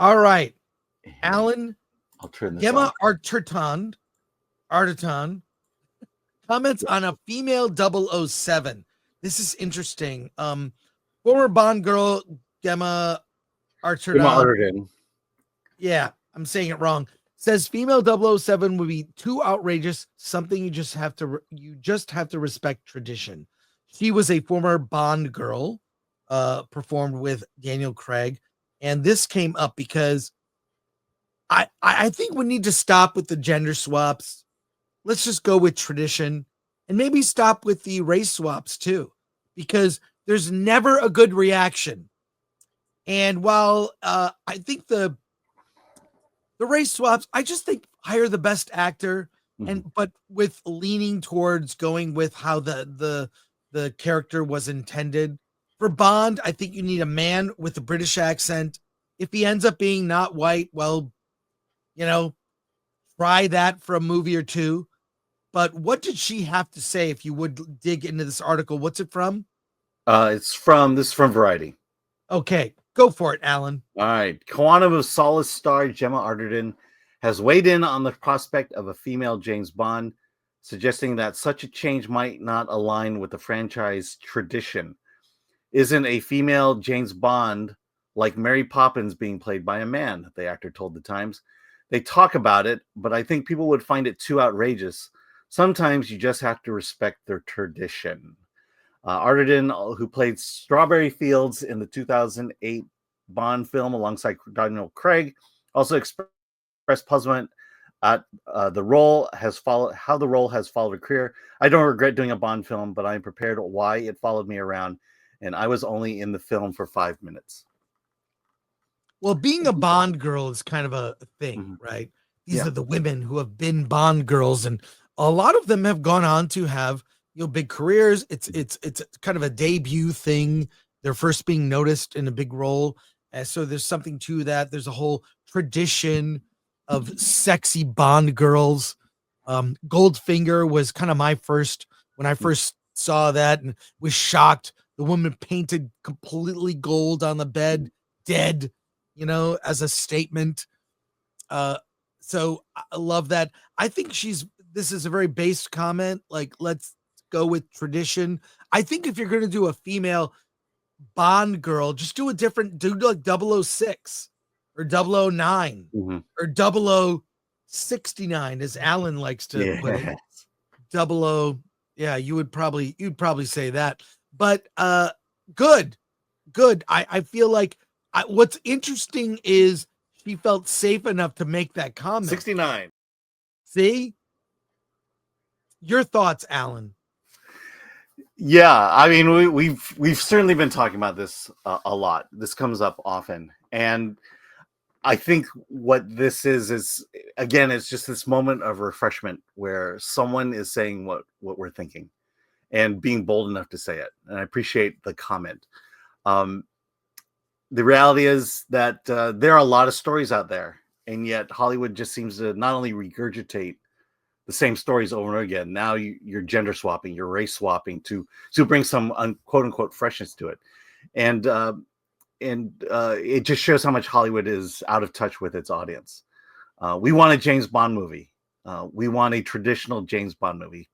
All right. Alan, I'll turn this GEMMA on. Arterton comments on a female 007. This is interesting. Former Bond girl GEMMA Arterton. Yeah, I'm saying it wrong. Says female 007 would be too outrageous, something you just have to respect tradition. She was a former Bond girl, performed with Daniel Craig, and this came up because I think we need to stop with the gender swaps. Let's just go with tradition, and maybe stop with the race swaps too, because there's never a good reaction. And while I think the race swaps, I just think hire the best actor, but with leaning towards going with how the character was intended. For Bond, I think you need a man with a British accent. If he ends up being not white, well, try that for a movie or two. But what did she have to say? If you would dig into this article, what's it from? This is from Variety. Okay, go for it, Alan. All right. Quantum of Solace star GEMMA ARTERTON has weighed in on the prospect of a female James Bond, suggesting that such a change might not align with the franchise tradition. Isn't a female James Bond like Mary Poppins being played by a man? The actor told The Times. They talk about it, but I think people would find it too outrageous. Sometimes you just have to respect their tradition. Arterton, who played Strawberry Fields in the 2008 Bond film alongside Daniel Craig, also expressed puzzlement at how the role has followed her career. I don't regret doing a Bond film, but I'm prepared why it followed me around, and I was only in the film for 5 minutes. Well, being a Bond girl is kind of a thing, right? These are the women who have been Bond girls, and a lot of them have gone on to have big careers. It's kind of a debut thing. They're first being noticed in a big role, so there's something to that. There's a whole tradition of sexy Bond girls. Goldfinger was kind of when I first saw that and was shocked. The woman painted completely gold on the bed, dead, as a statement. So I love that. I think this is a very based comment. Like, let's go with tradition. I think if you're going to do a female Bond girl, just do like 006 or 009 or 0069, as Alan likes to put it. 00. Yeah, you'd probably say that, but good. I feel like what's interesting is she felt safe enough to make that comment. 69. See? Your thoughts, Alan? Yeah, I mean, we've certainly been talking about this a lot. This comes up often, and I think what this is again, it's just this moment of refreshment where someone is saying what we're thinking and being bold enough to say it. And I appreciate the comment. The reality is that there are a lot of stories out there, and yet Hollywood just seems to not only regurgitate the same stories over and over again. Now you're gender swapping, you're race swapping to bring some quote unquote freshness to it, and it just shows how much Hollywood is out of touch with its audience. We want a James Bond movie. We want a traditional James Bond movie.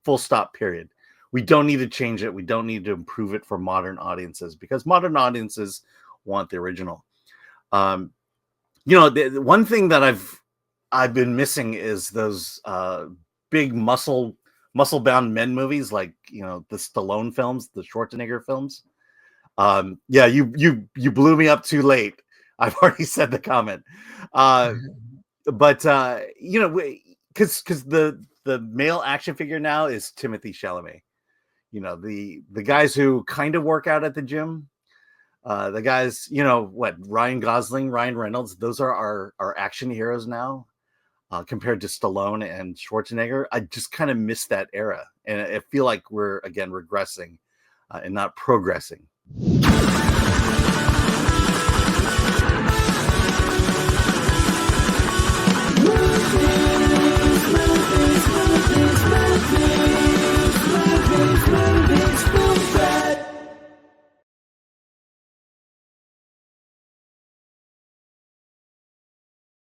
Full stop. Period. We don't need to change it. We don't need to improve it for modern audiences, because modern audiences want the original. The one thing that I've been missing is those big muscle bound men movies, like the Stallone films, the Schwarzenegger films. You blew me up too late. I've already said the comment, but because the male action figure now is Timothy Chalamet. The guys who kind of work out at the gym. The guys, Ryan Gosling, Ryan Reynolds, those are our action heroes now, compared to Stallone and Schwarzenegger. I just kind of miss that era. And I feel like we're, again, regressing and not progressing.